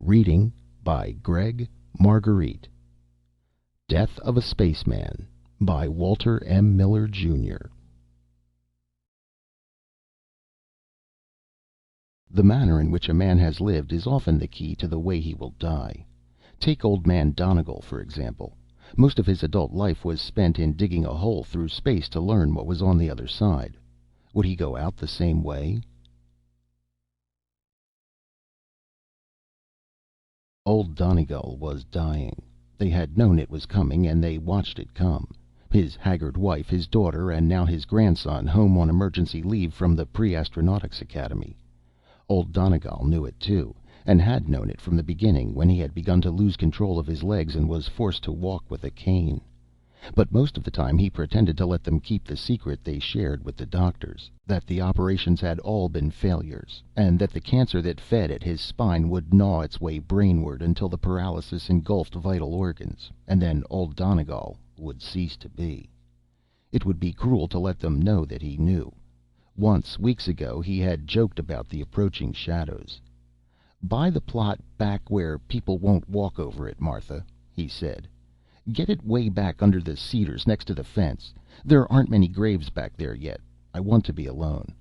Reading by Greg Marguerite. Death of a Spaceman by Walter M. Miller, Jr. The manner in which a man has lived is often the key to the way he will die. Take old man Donegal, for example. Most of his adult life was spent in digging a hole through space to learn what was on the other side. Would he go out the same way? Old Donegal was dying. They had known it was coming, and they watched it come. His haggard wife, his daughter, and now his grandson, home on emergency leave from the Pre-Astronautics Academy. Old Donegal knew it too, and had known it from the beginning, when he had begun to lose control of his legs and was forced to walk with a cane. But most of the time he pretended to let them keep the secret they shared with the doctors, that the operations had all been failures, and that the cancer that fed at his spine would gnaw its way brainward until the paralysis engulfed vital organs, and then old Donegal would cease to be. It would be cruel to let them know that he knew. Once, weeks ago, he had joked about the approaching shadows. "Buy the plot back where people won't walk over it, Martha," he said. "Get it way back under the cedars next to the fence. There aren't many graves back there yet. I want to be alone."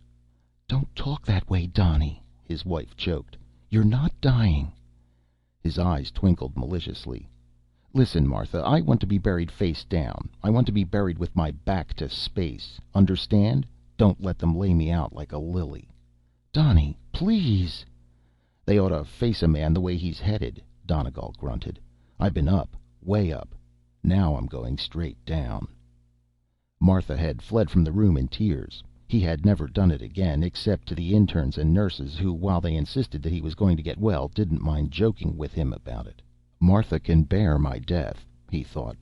"Don't talk that way, Donnie," his wife choked. "You're not dying." His eyes twinkled maliciously. "Listen, Martha, I want to be buried face down. I want to be buried with my back to space. Understand? Don't let them lay me out like a lily." "Donnie, please." "They ought to face a man the way he's headed," Donegal grunted. "I've been up, way up. Now I'm going straight down." Martha had fled from the room in tears. He had never done it again, except to the interns and nurses, who, while they insisted that he was going to get well, didn't mind joking with him about it. Martha can bear my death, he thought,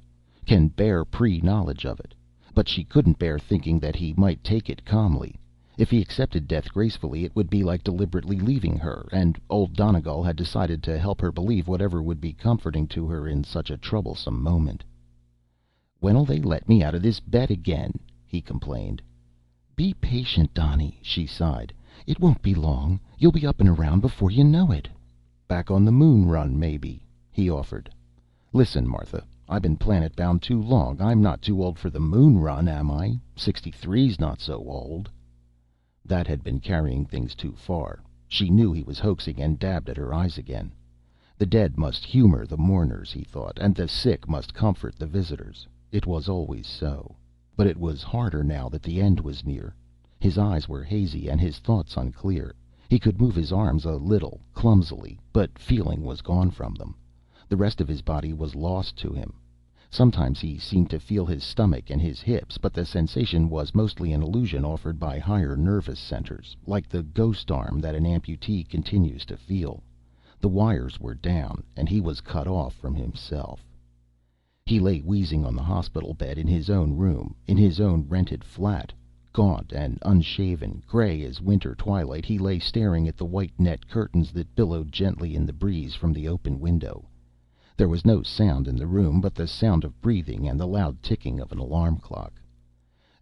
can bear pre-knowledge of it. But she couldn't bear thinking that he might take it calmly. If he accepted death gracefully, it would be like deliberately leaving her, and old Donegal had decided to help her believe whatever would be comforting to her in such a troublesome moment. "When'll they let me out of this bed again?" he complained. "Be patient, Donnie," she sighed. "It won't be long. You'll be up and around before you know it." "Back on the moon run, maybe," he offered. "Listen, Martha, I've been planet bound too long. I'm not too old for the moon run, am I? 63's not so old." That had been carrying things too far. She knew he was hoaxing, and dabbed at her eyes again. The dead must humor the mourners, he thought, and the sick must comfort the visitors. It was always so. But it was harder now that the end was near. His eyes were hazy and his thoughts unclear. He could move his arms a little, clumsily, but feeling was gone from them. The rest of his body was lost to him. Sometimes he seemed to feel his stomach and his hips, but the sensation was mostly an illusion offered by higher nervous centers, like the ghost arm that an amputee continues to feel. The wires were down, and he was cut off from himself. He lay wheezing on the hospital bed in his own room, in his own rented flat. Gaunt and unshaven, gray as winter twilight, he lay staring at the white net curtains that billowed gently in the breeze from the open window. There was no sound in the room but the sound of breathing and the loud ticking of an alarm clock.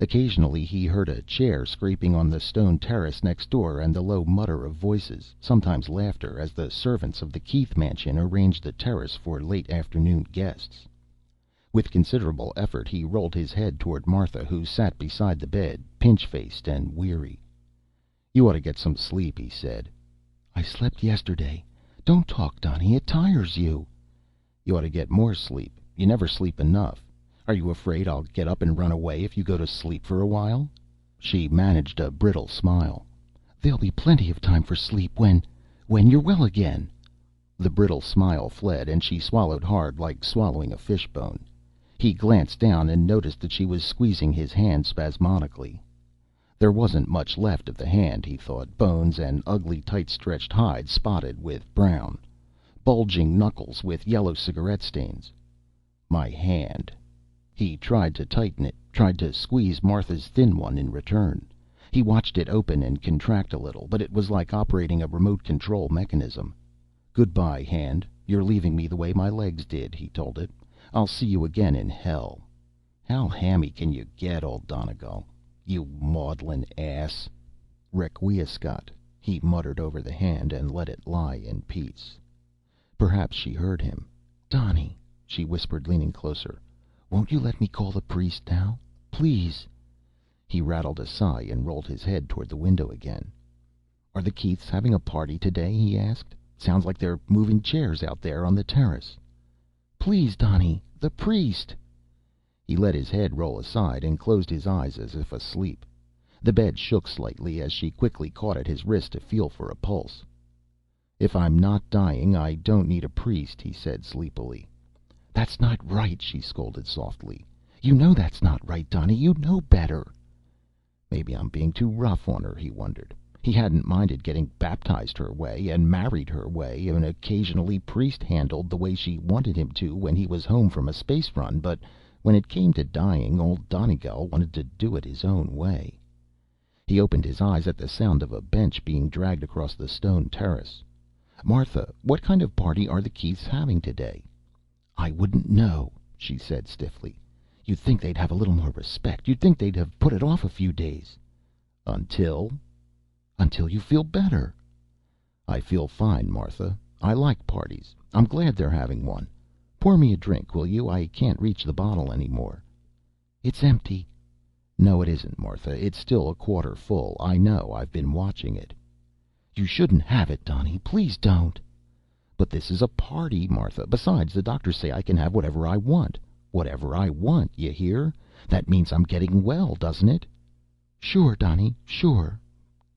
Occasionally he heard a chair scraping on the stone terrace next door, and the low mutter of voices, sometimes laughter, as the servants of the Keith mansion arranged the terrace for late afternoon guests. With considerable effort he rolled his head toward Martha, who sat beside the bed, pinch-faced and weary. "You ought to get some sleep," he said. "I slept yesterday. Don't talk, Donnie. It tires you." "You ought to get more sleep. You never sleep enough. Are you afraid I'll get up and run away if you go to sleep for a while?" She managed a brittle smile. "There'll be plenty of time for sleep when you're well again." The brittle smile fled, and she swallowed hard, like swallowing a fish bone. He glanced down and noticed that she was squeezing his hand spasmodically. There wasn't much left of the hand, he thought, bones and ugly, tight-stretched hide spotted with brown, bulging knuckles with yellow cigarette stains. My hand. He tried to tighten it, tried to squeeze Martha's thin one in return. He watched it open and contract a little, but it was like operating a remote control mechanism. "Goodbye, hand. You're leaving me the way my legs did," he told it. "I'll see you again in hell." "How hammy can you get, old Donegal? You maudlin ass." "Requiescat," he muttered over the hand, and let it lie in peace. Perhaps she heard him. "Donnie," she whispered, leaning closer. "Won't you let me call the priest now? Please." He rattled a sigh and rolled his head toward the window again. "Are the Keiths having a party today?" he asked. "Sounds like they're moving chairs out there on the terrace." "Please, Donnie, the priest." He let his head roll aside and closed his eyes as if asleep. The bed shook slightly as she quickly caught at his wrist to feel for a pulse. "If I'm not dying, I don't need a priest," he said sleepily. "That's not right," she scolded softly. "You know that's not right, Donnie. You know better." Maybe I'm being too rough on her, he wondered. He hadn't minded getting baptized her way and married her way and occasionally priest handled the way she wanted him to when he was home from a space run, but when it came to dying, old Donegal wanted to do it his own way. He opened his eyes at the sound of a bench being dragged across the stone terrace. "Martha, what kind of party are the Keiths having today?" "I wouldn't know," she said stiffly. "You'd think they'd have a little more respect. You'd think they'd have put it off a few days." "Until?" "Until you feel better." "I feel fine, Martha. I like parties. I'm glad they're having one. Pour me a drink, will you? I can't reach the bottle any more." "It's empty." "No, it isn't, Martha. It's still a quarter full. I know. I've been watching it." "You shouldn't have it, Donnie. Please don't." "But this is a party, Martha. Besides, the doctors say I can have whatever I want. Whatever I want, you hear? That means I'm getting well, doesn't it?" "Sure, Donnie, sure.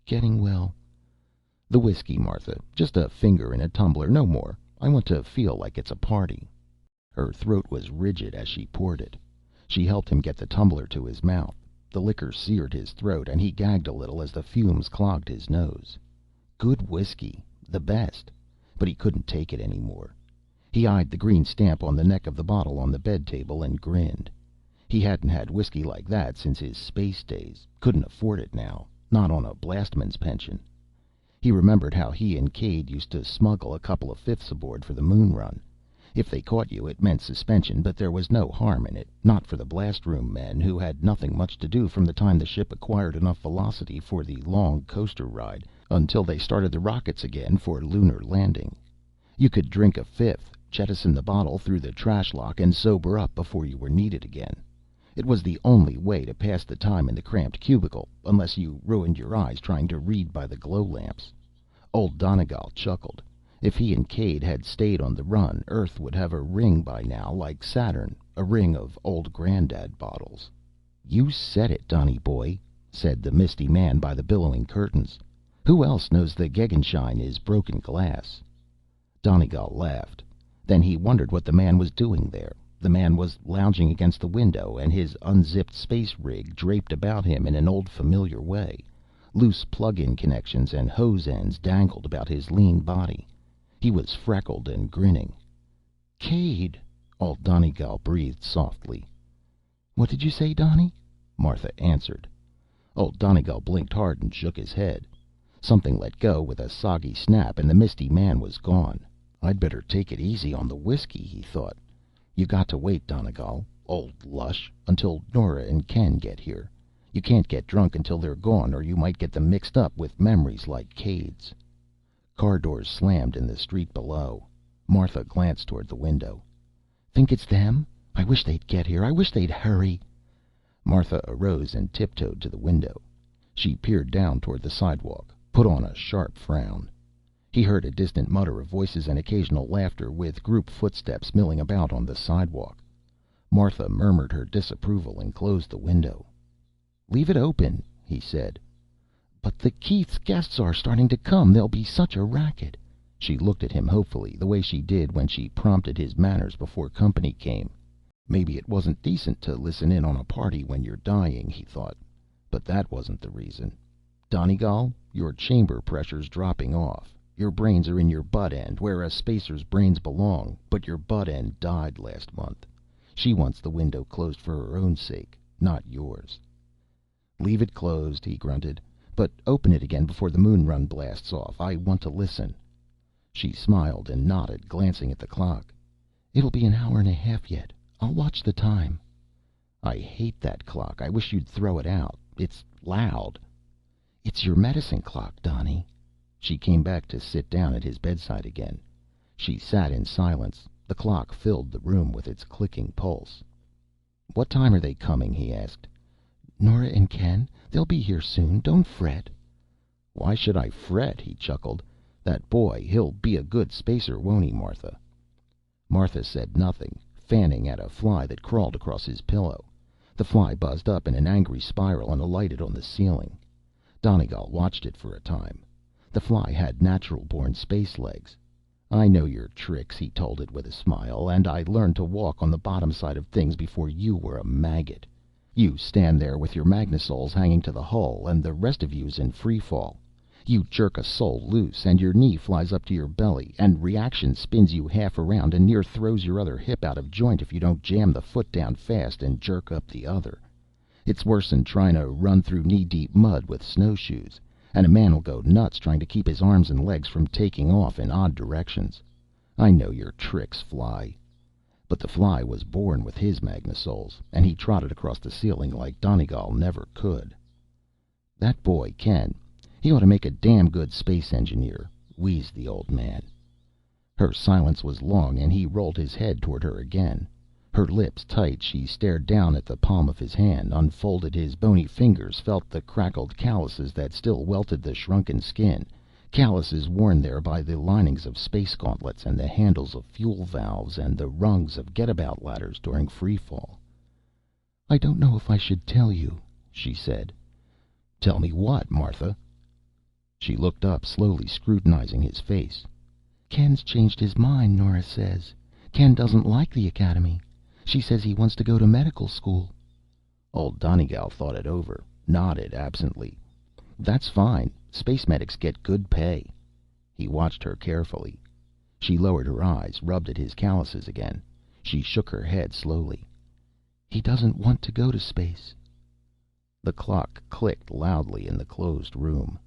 Getting well." "The whiskey, Martha. Just a finger in a tumbler, no more. I want to feel like it's a party." Her throat was rigid as she poured it. She helped him get the tumbler to his mouth. The liquor seared his throat, and he gagged a little as the fumes clogged his nose. Good whiskey. The best. But he couldn't take it any more. He eyed the green stamp on the neck of the bottle on the bed table and grinned. He hadn't had whiskey like that since his space days. Couldn't afford it now. Not on a blastman's pension. He remembered how he and Cade used to smuggle a couple of fifths aboard for the moon run. If they caught you, it meant suspension, but there was no harm in it. Not for the blast room men, who had nothing much to do from the time the ship acquired enough velocity for the long coaster ride until they started the rockets again for lunar landing. You could drink a fifth, jettison the bottle through the trash lock, and sober up before you were needed again. It was the only way to pass the time in the cramped cubicle, unless you ruined your eyes trying to read by the glow lamps. Old Donegal chuckled. If he and Cade had stayed on the run, Earth would have a ring by now like Saturn, a ring of old granddad bottles. "You said it, Donny boy," said the misty man by the billowing curtains. "Who else knows the Gegenschein is broken glass?" Donegal laughed. Then he wondered what the man was doing there. The man was lounging against the window, and his unzipped space rig draped about him in an old familiar way. Loose plug-in connections and hose ends dangled about his lean body. He was freckled and grinning. "Cade," old Donegal breathed softly. "What did you say, Donnie?" Martha answered. Old Donegal blinked hard and shook his head. Something let go with a soggy snap, and the misty man was gone. I'd better take it easy on the whiskey, he thought. You got to wait, Donegal, old lush, until Nora and Ken get here. You can't get drunk until they're gone, or you might get them mixed up with memories like Cade's. Car doors slammed in the street below. Martha glanced toward the window. "Think it's them? I wish they'd get here. I wish they'd hurry." Martha arose and tiptoed to the window. She peered down toward the sidewalk, put on a sharp frown. He heard a distant mutter of voices and occasional laughter, with group footsteps milling about on the sidewalk. Martha murmured her disapproval and closed the window. "Leave it open," he said. "But the Keiths' guests are starting to come. There'll be such a racket." She looked at him hopefully, the way she did when she prompted his manners before company came. Maybe it wasn't decent to listen in on a party when you're dying, he thought. But that wasn't the reason. "Donegal, your chamber pressure's dropping off. Your brains are in your butt end, where a spacer's brains belong, but your butt end died last month. She wants the window closed for her own sake, not yours." "Leave it closed," he grunted. "But open it again before the moon run blasts off. I want to listen." She smiled and nodded, glancing at the clock. "It'll be an hour and a half yet. I'll watch the time." "I hate that clock. I wish you'd throw it out. It's loud." "It's your medicine clock, Donnie." She came back to sit down at his bedside again. She sat in silence. The clock filled the room with its clicking pulse. "What time are they coming?" he asked. "Nora and Ken. They'll be here soon. Don't fret." "Why should I fret?" he chuckled. "That boy, he'll be a good spacer, won't he, Martha?" Martha said nothing, fanning at a fly that crawled across his pillow. The fly buzzed up in an angry spiral and alighted on the ceiling. Donegal watched it for a time. The fly had natural-born space legs. "I know your tricks," he told it with a smile, "and I learned to walk on the bottom side of things before you were a maggot. You stand there with your magnasoles hanging to the hull, and the rest of you's in free fall. You jerk a sole loose, and your knee flies up to your belly, and reaction spins you half around and near throws your other hip out of joint if you don't jam the foot down fast and jerk up the other. It's worse'n trying to run through knee-deep mud with snowshoes, and a man'll go nuts trying to keep his arms and legs from taking off in odd directions. I know your tricks, fly." But the fly was born with his magnasoles, and he trotted across the ceiling like Donegal never could. "That boy, Ken, he ought to make a damn good space engineer," wheezed the old man. Her silence was long, and he rolled his head toward her again. Her lips tight, she stared down at the palm of his hand, unfolded his bony fingers, felt the crackled calluses that still welted the shrunken skin, calluses worn there by the linings of space gauntlets and the handles of fuel valves and the rungs of get-about ladders during free fall. "I don't know if I should tell you," she said. "Tell me what, Martha?" She looked up, slowly scrutinizing his face. "Ken's changed his mind, Nora says. Ken doesn't like the academy. She says he wants to go to medical school." Old Donegal thought it over, nodded absently. "That's fine. Space medics get good pay." He watched her carefully. She lowered her eyes, rubbed at his calluses again. She shook her head slowly. "He doesn't want to go to space." The clock clicked loudly in the closed room.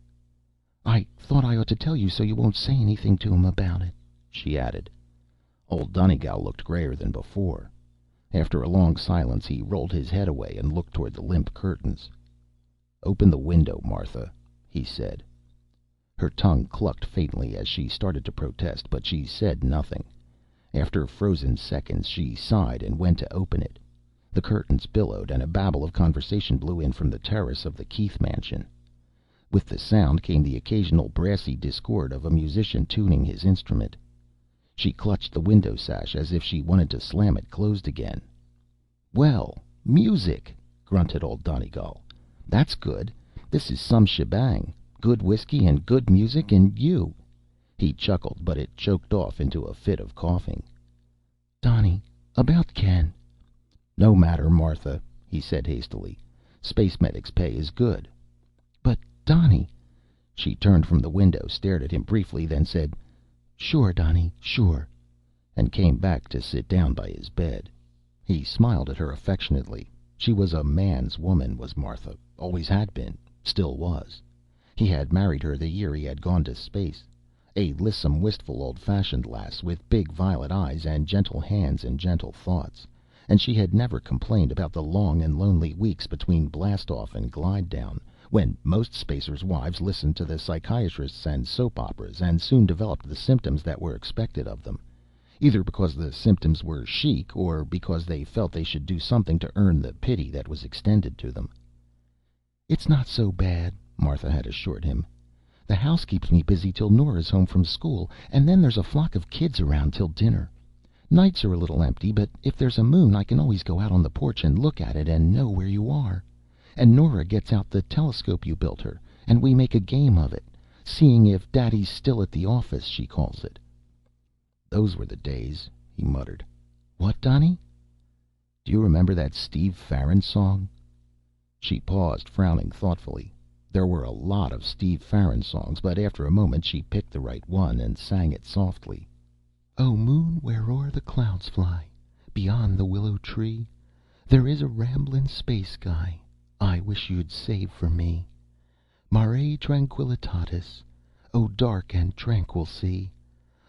"I thought I ought to tell you so you won't say anything to him about it," she added. Old Donegal looked grayer than before. After a long silence, he rolled his head away and looked toward the limp curtains. "Open the window, Martha," he said. Her tongue clucked faintly as she started to protest, but she said nothing. After frozen seconds, she sighed and went to open it. The curtains billowed, and a babble of conversation blew in from the terrace of the Keith mansion. With the sound came the occasional brassy discord of a musician tuning his instrument. She clutched the window sash as if she wanted to slam it closed again. "Well, music!" grunted old Donegal. "That's good. This is some shebang. Good whiskey and good music and you." He chuckled, but it choked off into a fit of coughing. "Donnie, about Ken." "No matter, Martha," he said hastily. "Space medic's pay is good." "But, Donnie." She turned from the window, stared at him briefly, then said, "Sure, Donnie, sure," and came back to sit down by his bed. He smiled at her affectionately. She was a man's woman, was Martha. Always had been. Still was. He had married her the year he had gone to space. A lissom, wistful, old-fashioned lass, with big violet eyes and gentle hands and gentle thoughts. And she had never complained about the long and lonely weeks between blast-off and glide-down, when most spacers' wives listened to the psychiatrists and soap operas, and soon developed the symptoms that were expected of them, either because the symptoms were chic, or because they felt they should do something to earn the pity that was extended to them. "It's not so bad," Martha had assured him. "The house keeps me busy till Nora's home from school, and then there's a flock of kids around till dinner. Nights are a little empty, but if there's a moon I can always go out on the porch and look at it and know where you are. And Nora gets out the telescope you built her, and we make a game of it. Seeing if Daddy's still at the office, she calls it." "Those were the days," he muttered. "What, Donnie?" "Do you remember that Steve Farron song?" She paused, frowning thoughtfully. There were a lot of Steve Farron songs, but after a moment she picked the right one and sang it softly. "O moon, where o'er the clouds fly, beyond the willow tree, there is a ramblin' space guy I wish you'd save for me. Mare tranquillitatis, O dark and tranquil sea,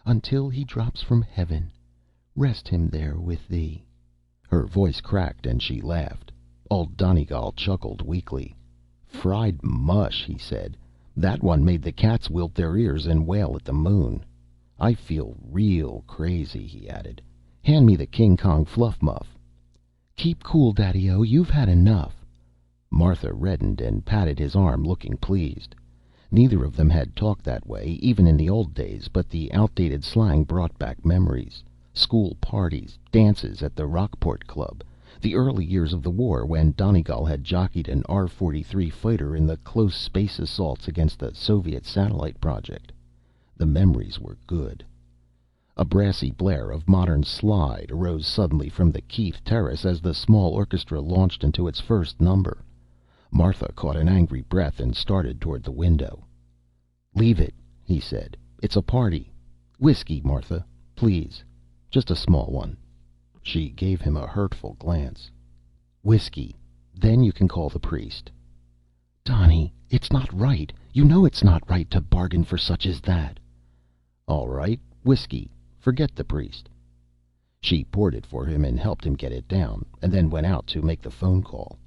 until he drops from heaven, rest him there with thee." Her voice cracked and she laughed. Old Donegal chuckled weakly. "Fried mush," he said. "That one made the cats wilt their ears and wail at the moon." I feel real crazy," he added. "Hand me the King Kong fluff muff." "Keep cool, Daddy-O. You've had enough." Martha reddened and patted his arm, looking pleased. Neither of them had talked that way, even in the old days, but the outdated slang brought back memories. School parties, dances at the Rockport Club, the early years of the war when Donegal had jockeyed an R-43 fighter in the close space assaults against the Soviet satellite project. The memories were good. A brassy blare of modern slide arose suddenly from the Keith terrace as the small orchestra launched into its first number. Martha caught an angry breath and started toward the window. "Leave it," he said. "It's a party. Whiskey, Martha, please. Just a small one." She gave him a hurtful glance. "Whiskey. Then you can call the priest." "Donnie, it's not right. You know it's not right to bargain for such as that." "All right. Whiskey. Forget the priest." She poured it for him and helped him get it down, and then went out to make the phone call.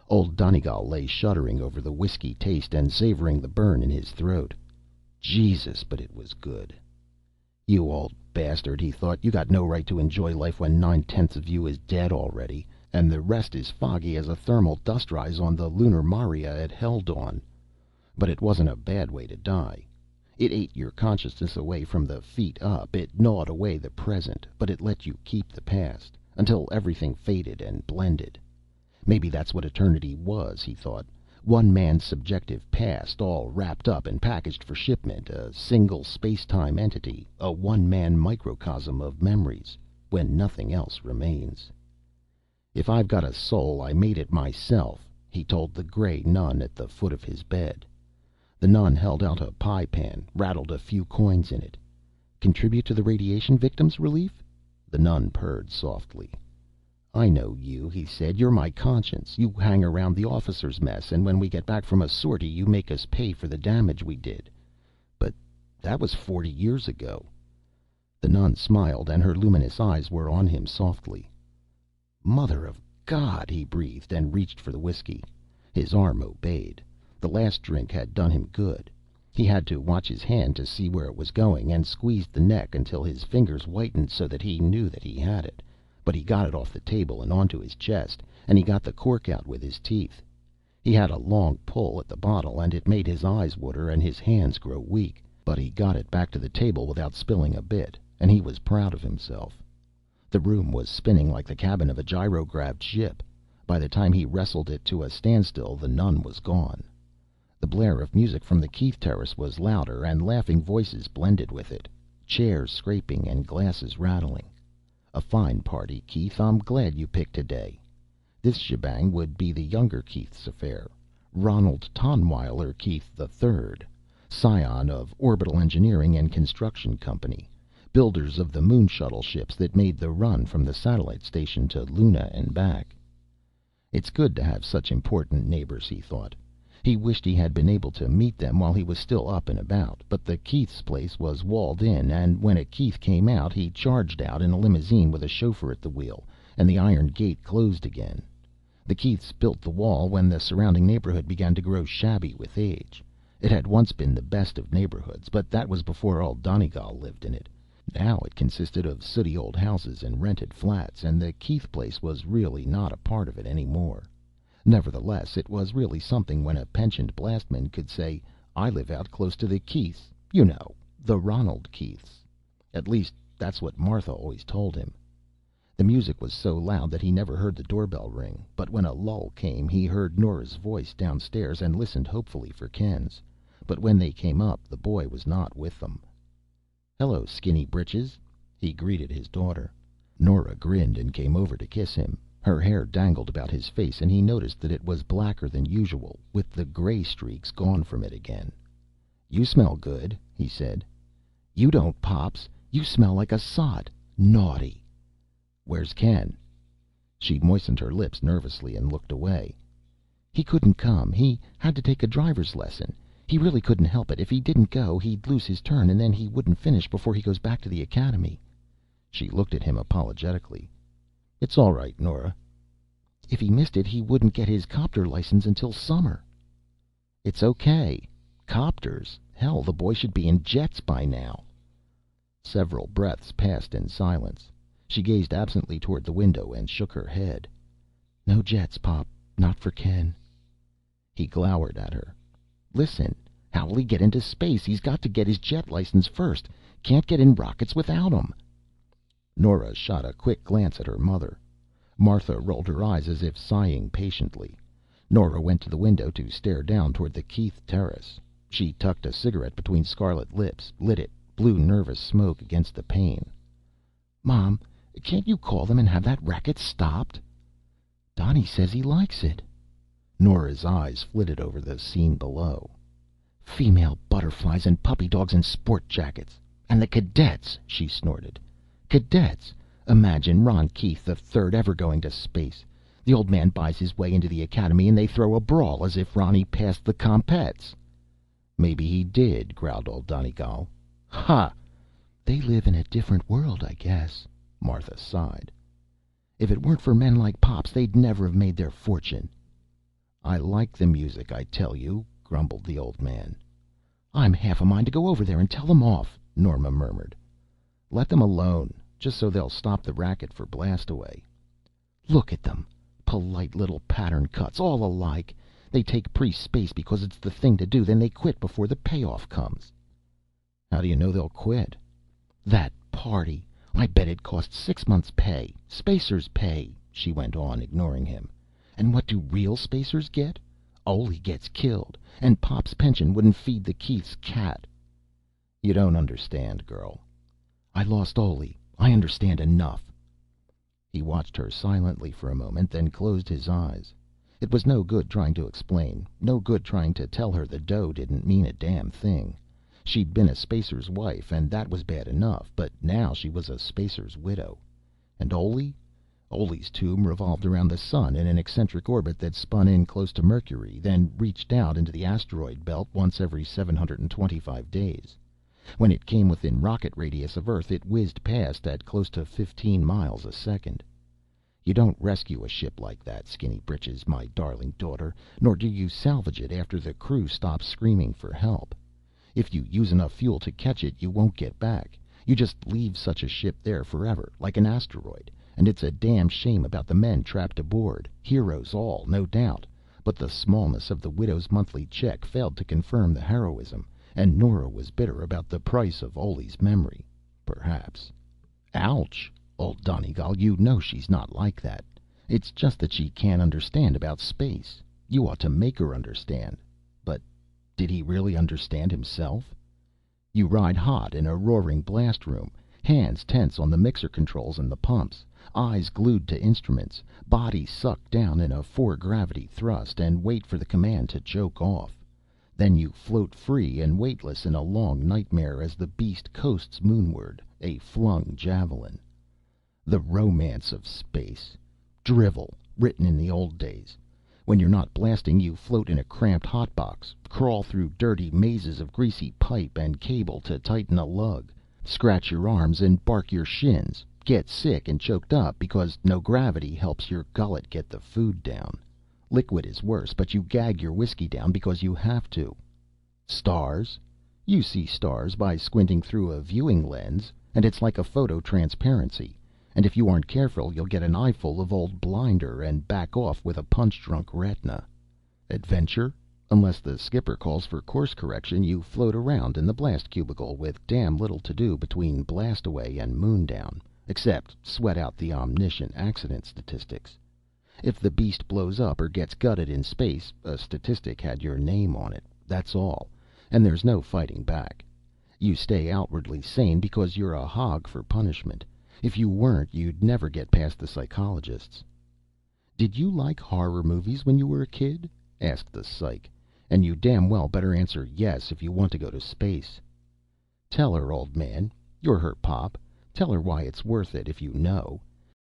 Old Donegal lay shuddering over the whiskey taste and savoring the burn in his throat. Jesus, but it was good. "You old bastard," he thought. "You got no right to enjoy life when 9/10 of you is dead already, and the rest is foggy as a thermal dust rise on the lunar Maria at Hell Dawn." But it wasn't a bad way to die. It ate your consciousness away from the feet up, it gnawed away the present, but it let you keep the past, until everything faded and blended. Maybe that's what eternity was, he thought. One man's subjective past, all wrapped up and packaged for shipment, a single space-time entity, a one-man microcosm of memories, when nothing else remains. "If I've got a soul, I made it myself," he told the gray nun at the foot of his bed. The nun held out a pie pan, rattled a few coins in it. "Contribute to the radiation victims' relief?" The nun purred softly. "I know you," he said. "You're my conscience. You hang around the officers' mess, and when we get back from a sortie you make us pay for the damage we did. But that was 40 years ago." The nun smiled, and her luminous eyes were on him softly. "Mother of God!" he breathed, and reached for the whiskey. His arm obeyed. The last drink had done him good. He had to watch his hand to see where it was going, and squeezed the neck until his fingers whitened so that he knew that he had it. But he got it off the table and onto his chest, and he got the cork out with his teeth. He had a long pull at the bottle, and it made his eyes water and his hands grow weak. But he got it back to the table without spilling a bit, and he was proud of himself. The room was spinning like the cabin of a gyrogravved ship. By the time he wrestled it to a standstill, the nun was gone. The blare of music from the Keith terrace was louder, and laughing voices blended with it, chairs scraping and glasses rattling. "A fine party, Keith. I'm glad you picked today." This shebang would be the younger Keith's affair. Ronald Tonweiler Keith III, scion of Orbital Engineering and Construction Company, builders of the moon shuttle ships that made the run from the satellite station to Luna and back. It's good to have such important neighbors, he thought. He wished he had been able to meet them while he was still up and about, but the Keiths' place was walled in, and when a Keith came out he charged out in a limousine with a chauffeur at the wheel, and the iron gate closed again. The Keiths built the wall when the surrounding neighborhood began to grow shabby with age. It had once been the best of neighborhoods, but that was before old Donegal lived in it. Now it consisted of sooty old houses and rented flats, and the Keith place was really not a part of it any more. Nevertheless, it was really something when a pensioned blastman could say, "I live out close to the Keiths, you know, the Ronald Keiths." At least, that's what Martha always told him. The music was so loud that he never heard the doorbell ring, but when a lull came he heard Nora's voice downstairs and listened hopefully for Ken's. But when they came up, the boy was not with them. "Hello, Skinny Britches," he greeted his daughter. Nora grinned and came over to kiss him. Her hair dangled about his face, and he noticed that it was blacker than usual, with the gray streaks gone from it again. "You smell good," he said. "You don't, Pops. You smell like a sot. Naughty." "Where's Ken?" She moistened her lips nervously and looked away. "He couldn't come. He had to take a driver's lesson. He really couldn't help it. If he didn't go, he'd lose his turn, and then he wouldn't finish before he goes back to the academy." She looked at him apologetically. "It's all right, Nora." "If he missed it, he wouldn't get his copter license until summer." "It's okay. Copters? Hell, the boy should be in jets by now." Several breaths passed in silence. She gazed absently toward the window and shook her head. "No jets, Pop. Not for Ken." He glowered at her. "Listen, how'll he get into space? He's got to get his jet license first. Can't get in rockets without 'em." Nora shot a quick glance at her mother. Martha rolled her eyes as if sighing patiently. Nora went to the window to stare down toward the Keith terrace. She tucked a cigarette between scarlet lips, lit it, blew nervous smoke against the pane. "Mom, can't you call them and have that racket stopped?" "Donnie says he likes it." Nora's eyes flitted over the scene below. "Female butterflies and puppy dogs in sport jackets. And the cadets!" she snorted. "Cadets! Imagine Ron Keith the Third ever going to space. The old man buys his way into the academy and they throw a brawl as if Ronnie passed the compets." "Maybe he did," growled old Donegal. "Ha! They live in a different world, I guess." Martha sighed. "If it weren't for men like Pops, they'd never have made their fortune." "I like the music, I tell you," grumbled the old man. "I'm half a mind to go over there and tell them off," Norma murmured. "Let them alone, just so they'll stop the racket for blastaway." "Look at them. Polite little pattern cuts, all alike. They take pre-space because it's the thing to do, then they quit before the payoff comes." "How do you know they'll quit?" "That party. I bet it cost 6 months' pay. Spacers' pay," she went on, ignoring him. "And what do real spacers get? Ole gets killed, and Pop's pension wouldn't feed the Keith's cat." "You don't understand, girl." "I lost Ole. I understand enough." He watched her silently for a moment, then closed his eyes. It was no good trying to explain, no good trying to tell her the dough didn't mean a damn thing. She'd been a spacer's wife, and that was bad enough, but now she was a spacer's widow. And Ole? Ole's tomb revolved around the sun in an eccentric orbit that spun in close to Mercury, then reached out into the asteroid belt once every 725 days. When it came within rocket radius of Earth, it whizzed past at close to 15 miles a second. You don't rescue a ship like that, Skinny Britches, my darling daughter, nor do you salvage it after the crew stops screaming for help. If you use enough fuel to catch it, you won't get back. You just leave such a ship there forever, like an asteroid, and it's a damn shame about the men trapped aboard, heroes all, no doubt, but the smallness of the widow's monthly check failed to confirm the heroism, and Nora was bitter about the price of Ole's memory, perhaps. "Ouch! Old Donegal, you know she's not like that. It's just that she can't understand about space. You ought to make her understand." But did he really understand himself? You ride hot in a roaring blast room, hands tense on the mixer controls and the pumps, eyes glued to instruments, body sucked down in a four-gravity thrust, and wait for the command to choke off. Then you float free and weightless in a long nightmare as the beast coasts moonward, a flung javelin. The romance of space. Drivel, written in the old days. When you're not blasting, you float in a cramped hotbox, crawl through dirty mazes of greasy pipe and cable to tighten a lug, scratch your arms and bark your shins, get sick and choked up because no gravity helps your gullet get the food down. Liquid is worse, but you gag your whiskey down because you have to. Stars? You see stars by squinting through a viewing lens, and it's like a photo transparency. And if you aren't careful, you'll get an eyeful of old blinder and back off with a punch-drunk retina. Adventure? Unless the skipper calls for course correction, you float around in the blast cubicle with damn little to do between blastaway and moondown, except sweat out the omniscient accident statistics. If the beast blows up or gets gutted in space, a statistic had your name on it, that's all, and there's no fighting back. You stay outwardly sane because you're a hog for punishment. If you weren't, you'd never get past the psychologists. "Did you like horror movies when you were a kid?" asked the psych. "And you damn well better answer yes if you want to go to space." "Tell her, old man. You're her pop. Tell her why it's worth it if you know.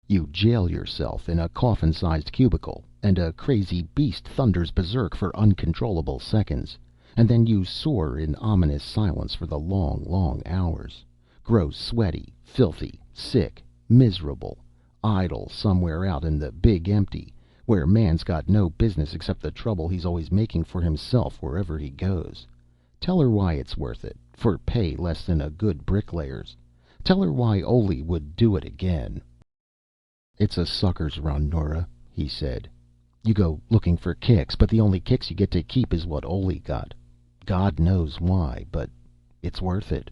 You jail yourself in a coffin-sized cubicle, and a crazy beast thunders berserk for uncontrollable seconds, and then you soar in ominous silence for the long, long hours, grow sweaty, filthy, sick, miserable, idle somewhere out in the big empty, where man's got no business except the trouble he's always making for himself wherever he goes. Tell her why it's worth it, for pay less than a good bricklayer's. Tell her why Ollie would do it again." "It's a sucker's run, Nora," he said. "You go looking for kicks, but the only kicks you get to keep is what Ollie got. God knows why, but it's worth it."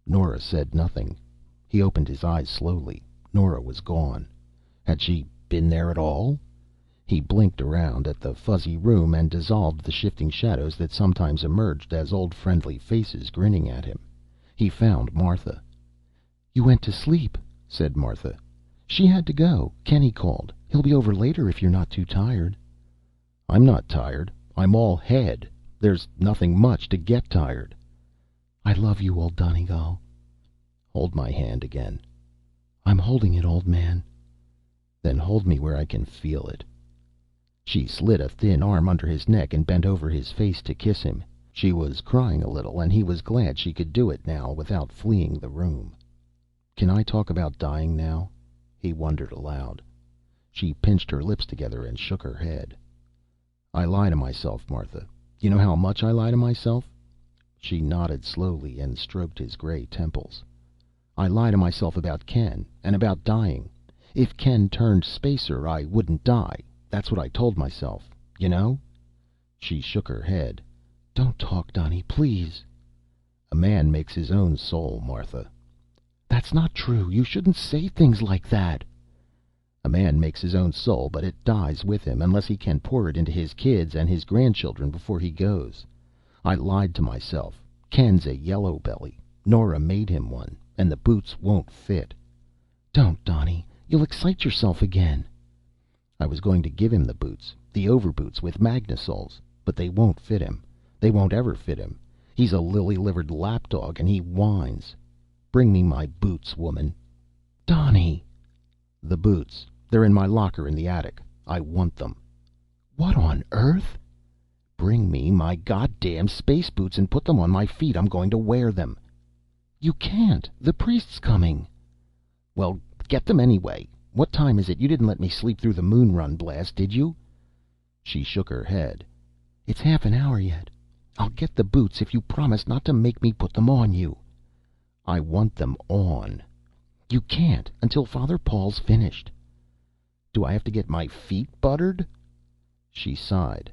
Nora said nothing. He opened his eyes slowly. Nora was gone. Had she been there at all? He blinked around at the fuzzy room and dissolved the shifting shadows that sometimes emerged as old friendly faces grinning at him. He found Martha. "You went to sleep," said Martha. "She had to go. Kenny called. He'll be over later if you're not too tired." "I'm not tired. I'm all head. There's nothing much to get tired." "I love you, old Donegal." "Hold my hand again." "I'm holding it, old man." "Then hold me where I can feel it." She slid a thin arm under his neck and bent over his face to kiss him. She was crying a little, and he was glad she could do it now without fleeing the room. "Can I talk about dying now?" he wondered aloud. She pinched her lips together and shook her head. "I lie to myself, Martha. You know how much I lie to myself?" She nodded slowly and stroked his gray temples. "I lie to myself about Ken, and about dying. If Ken turned spacer, I wouldn't die. That's what I told myself. You know?" She shook her head. "Don't talk, Donnie, please." "A man makes his own soul, Martha." "That's not true. You shouldn't say things like that." "A man makes his own soul, but it dies with him, unless he can pour it into his kids and his grandchildren before he goes. I lied to myself. Ken's a yellow belly. Nora made him one, and the boots won't fit." "Don't, Donnie. You'll excite yourself again." "I was going to give him the boots, the overboots with magnasoles, but they won't fit him. They won't ever fit him. He's a lily-livered lapdog, and he whines. Bring me my boots, woman." "Donnie!" "The boots. They're in my locker in the attic. I want them." "What on earth?" "Bring me my goddamn space boots and put them on my feet. I'm going to wear them." "You can't. The priest's coming." "Well, get them anyway. What time is it? You didn't let me sleep through the moon run blast, did you?" She shook her head. "It's half an hour yet. I'll get the boots if you promise not to make me put them on you." "I want them on." "You can't until Father Paul's finished." "Do I have to get my feet buttered?" She sighed.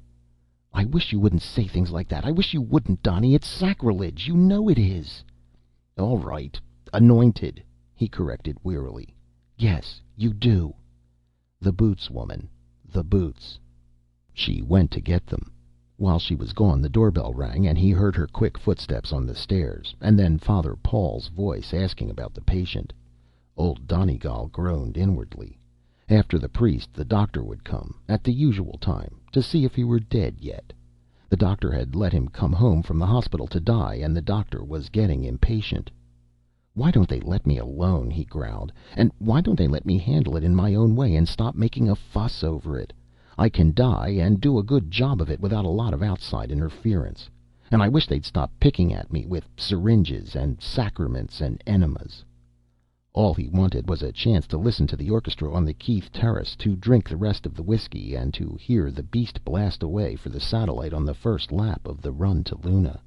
"I wish you wouldn't say things like that. I wish you wouldn't, Donnie. It's sacrilege. You know it is." "All right. Anointed," he corrected wearily. "Yes, you do." "The boots, woman. The boots." She went to get them. While she was gone, the doorbell rang, and he heard her quick footsteps on the stairs, and then Father Paul's voice asking about the patient. Old Donegal groaned inwardly. After the priest, the doctor would come, at the usual time, to see if he were dead yet. The doctor had let him come home from the hospital to die, and the doctor was getting impatient. "Why don't they let me alone?" he growled. "And why don't they let me handle it in my own way and stop making a fuss over it? I can die and do a good job of it without a lot of outside interference. And I wish they'd stop picking at me with syringes and sacraments and enemas." All he wanted was a chance to listen to the orchestra on the Keith Terrace, to drink the rest of the whiskey, and to hear the beast blast away for the satellite on the first lap of the run to Luna.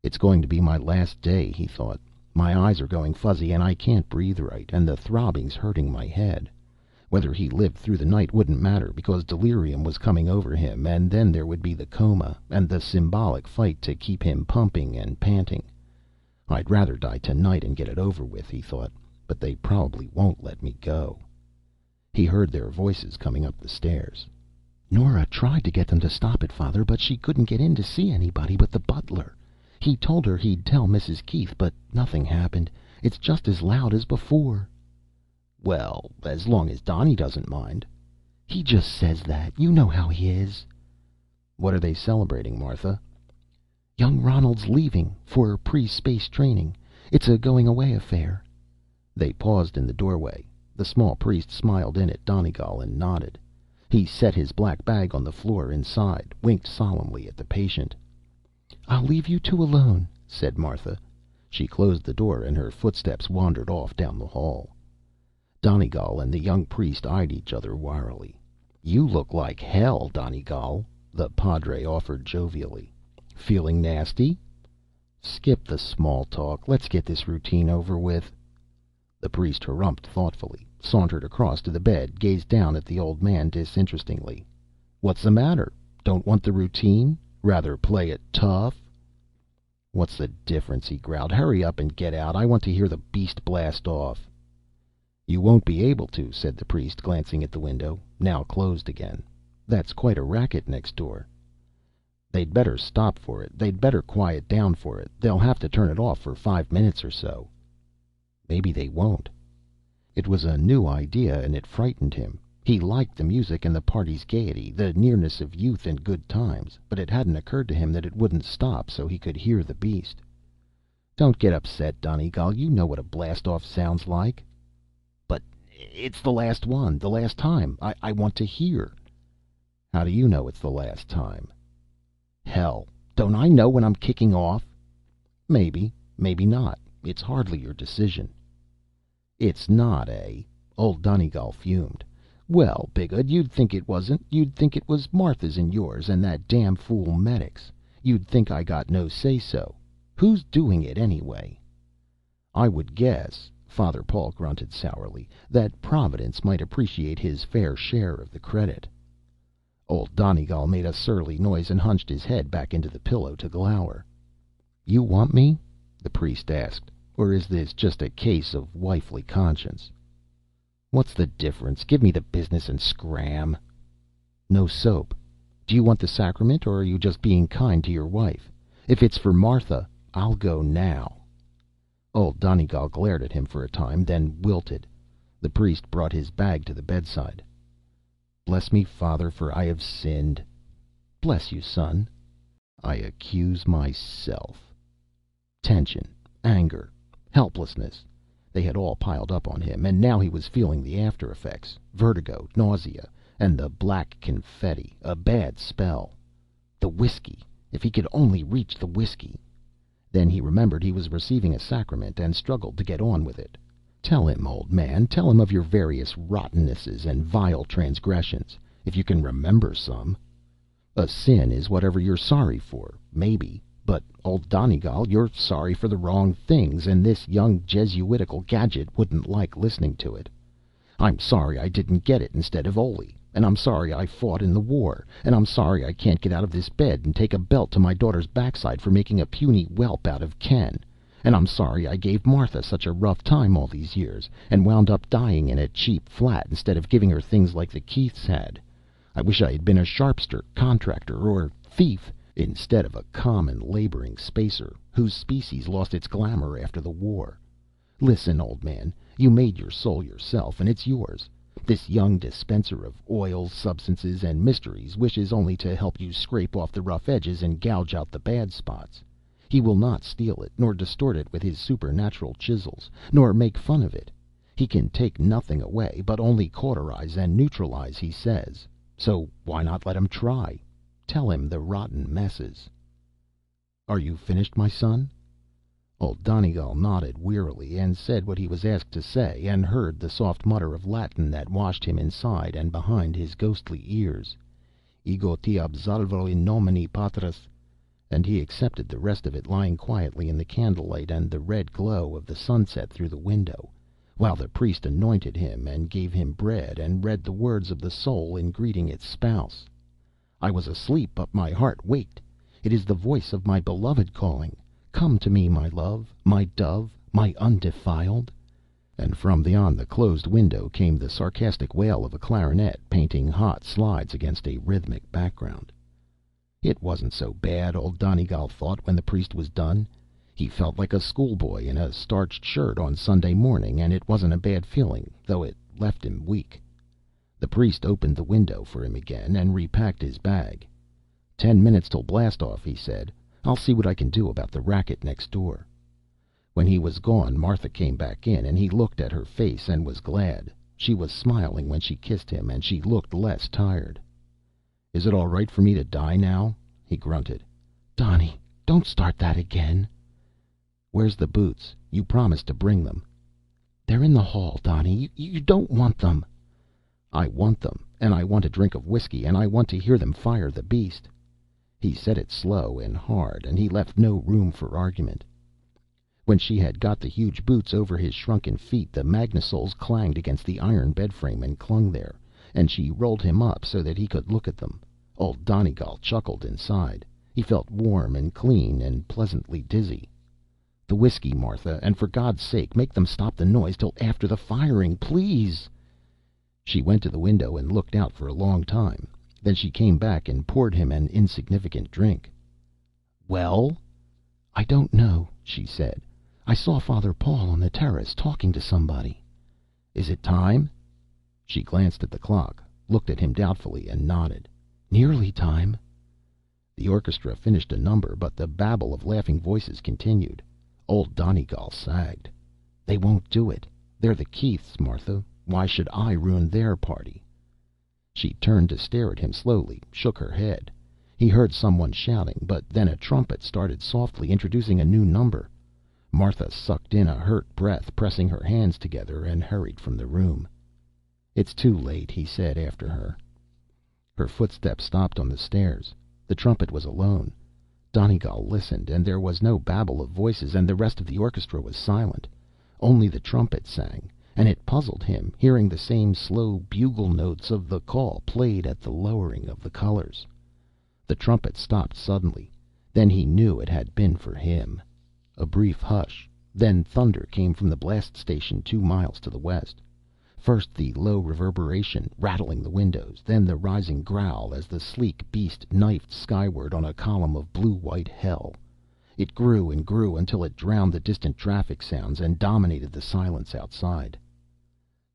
"It's going to be my last day," he thought. "My eyes are going fuzzy, and I can't breathe right, and the throbbing's hurting my head." Whether he lived through the night wouldn't matter, because delirium was coming over him, and then there would be the coma, and the symbolic fight to keep him pumping and panting. "I'd rather die tonight and get it over with," he thought, "but they probably won't let me go." He heard their voices coming up the stairs. "Nora tried to get them to stop it, Father, but she couldn't get in to see anybody but the butler. He told her he'd tell Mrs. Keith, but nothing happened. It's just as loud as before." "Well, as long as Donnie doesn't mind." "He just says that. You know how he is." "What are they celebrating, Martha?" "Young Ronald's leaving for pre-space training. It's a going-away affair." They paused in the doorway. The small priest smiled in at Donegal and nodded. He set his black bag on the floor inside, winked solemnly at the patient. "I'll leave you two alone," said Martha. She closed the door, and her footsteps wandered off down the hall. Donegal and the young priest eyed each other warily. "You look like hell, Donegal," the padre offered jovially. "Feeling nasty?" Skip the small talk. Let's get this routine over with. The priest harumphed thoughtfully, sauntered across to the bed, gazed down at the old man disinterestedly. What's the matter? Don't want the routine? Rather play it tough? What's the difference? He growled. Hurry up and get out. I want to hear the beast blast off. You won't be able to, said the priest, glancing at the window, now closed again. That's quite a racket next door. They'd better stop for it. They'd better quiet down for it. They'll have to turn it off for 5 minutes or so. Maybe they won't. It was a new idea, and it frightened him. He liked the music and the party's gaiety, the nearness of youth and good times, but it hadn't occurred to him that it wouldn't stop so he could hear the beast. Don't get upset, Donegal. You know what a blast-off sounds like. But it's the last one, the last time. I want to hear. How do you know it's the last time? Hell, don't I know when I'm kicking off? Maybe, maybe not. It's hardly your decision. It's not, eh? Old Donegal fumed. Well, Biggood, you'd think it wasn't. You'd think it was Martha's and yours and that damn fool Medic's. You'd think I got no say-so. Who's doing it, anyway? I would guess, Father Paul grunted sourly, that Providence might appreciate his fair share of the credit. Old Donegal made a surly noise and hunched his head back into the pillow to glower. You want me? The priest asked. Or is this just a case of wifely conscience? What's the difference? Give me the business and scram. No soap. Do you want the sacrament, or are you just being kind to your wife? If it's for Martha, I'll go now. Old Donegal glared at him for a time, then wilted. The priest brought his bag to the bedside. Bless me, Father, for I have sinned. Bless you, son. I accuse myself. Tension, anger, helplessness. They had all piled up on him, and now he was feeling the after effects, vertigo, nausea, and the black confetti, a bad spell. The whiskey. If he could only reach the whiskey. Then he remembered he was receiving a sacrament and struggled to get on with it. Tell him, old man, tell him of your various rottennesses and vile transgressions, if you can remember some. A sin is whatever you're sorry for, maybe. But, old Donegal, you're sorry for the wrong things, and this young Jesuitical gadget wouldn't like listening to it. I'm sorry I didn't get it instead of Ole, and I'm sorry I fought in the war, and I'm sorry I can't get out of this bed and take a belt to my daughter's backside for making a puny whelp out of Ken, and I'm sorry I gave Martha such a rough time all these years, and wound up dying in a cheap flat instead of giving her things like the Keiths had. I wish I had been a sharpster, contractor, or thief, instead of a common laboring spacer, whose species lost its glamour after the war. Listen, old man, you made your soul yourself, and it's yours. This young dispenser of oils, substances, and mysteries wishes only to help you scrape off the rough edges and gouge out the bad spots. He will not steal it, nor distort it with his supernatural chisels, nor make fun of it. He can take nothing away, but only cauterize and neutralize, he says. So why not let him try? Tell him the rotten messes. Are you finished, my son? Old Donegal nodded wearily, and said what he was asked to say, and heard the soft mutter of Latin that washed him inside and behind his ghostly ears. Ego te absolvo in nomine Patris. And he accepted the rest of it, lying quietly in the candlelight and the red glow of the sunset through the window, while the priest anointed him and gave him bread and read the words of the soul in greeting its spouse. I was asleep, but my heart waked. It is the voice of my beloved calling. Come to me, my love, my dove, my undefiled. And from beyond the closed window came the sarcastic wail of a clarinet painting hot slides against a rhythmic background. It wasn't so bad, old Donegal thought when the priest was done. He felt like a schoolboy in a starched shirt on Sunday morning, and it wasn't a bad feeling, though it left him weak. The priest opened the window for him again and repacked his bag. 10 minutes till blast-off, he said. I'll see what I can do about the racket next door. When he was gone, Martha came back in, and he looked at her face and was glad. She was smiling when she kissed him, and she looked less tired. Is it all right for me to die now? He grunted. Donnie, don't start that again. Where's the boots? You promised to bring them. They're in the hall, Donnie. You don't want them. I want them, and I want a drink of whiskey, and I want to hear them fire the beast. He said it slow and hard, and he left no room for argument. When she had got the huge boots over his shrunken feet, the magnasoles clanged against the iron bedframe and clung there, and she rolled him up so that he could look at them. Old Donegal chuckled inside. He felt warm and clean and pleasantly dizzy. "The whiskey, Martha, and for God's sake make them stop the noise till after the firing, please." She went to the window and looked out for a long time. Then she came back and poured him an insignificant drink. "Well?" "I don't know," she said. "I saw Father Paul on the terrace, talking to somebody." "Is it time?" She glanced at the clock, looked at him doubtfully, and nodded. "Nearly time." The orchestra finished a number, but the babble of laughing voices continued. Old Donegal sagged. "They won't do it. They're the Keiths, Martha. Why should I ruin their party?" She turned to stare at him slowly, shook her head. He heard someone shouting, but then a trumpet started softly, introducing a new number. Martha sucked in a hurt breath, pressing her hands together, and hurried from the room. "It's too late," he said after her. Her footsteps stopped on the stairs. The trumpet was alone. Donegal listened, and there was no babble of voices, and the rest of the orchestra was silent. Only the trumpet sang, and it puzzled him, hearing the same slow bugle notes of the call played at the lowering of the colors. The trumpet stopped suddenly. Then he knew it had been for him. A brief hush. Then thunder came from the blast station 2 miles to the west. First the low reverberation, rattling the windows, then the rising growl as the sleek beast knifed skyward on a column of blue-white hell. It grew and grew until it drowned the distant traffic sounds and dominated the silence outside.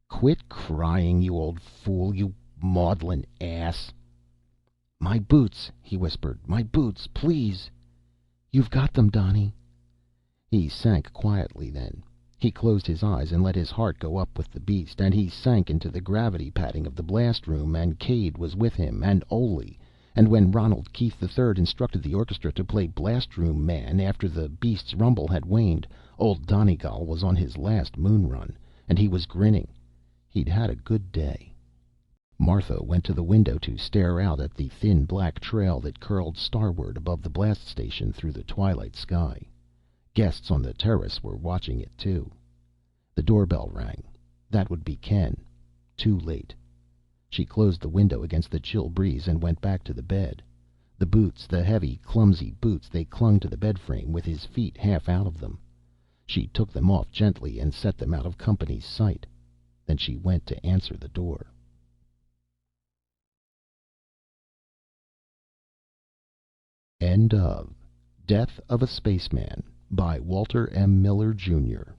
"Quit crying, you old fool, you maudlin ass." "My boots," he whispered. "My boots, please." "You've got them, Donnie." He sank quietly then. He closed his eyes and let his heart go up with the beast, and he sank into the gravity padding of the blast room, and Cade was with him, and Oley, and when Ronald Keith III instructed the orchestra to play Blast Room Man after the beast's rumble had waned, old Donegal was on his last moon run, and he was grinning. He'd had a good day. Martha went to the window to stare out at the thin black trail that curled starward above the blast station through the twilight sky. Guests on the terrace were watching it too. The doorbell rang. That would be Ken. Too late. She closed the window against the chill breeze and went back to the bed. The boots, the heavy, clumsy boots, they clung to the bed frame with his feet half out of them. She took them off gently and set them out of company's sight. Then she went to answer the door. End of Death of a Spaceman by Walter M. Miller, Jr.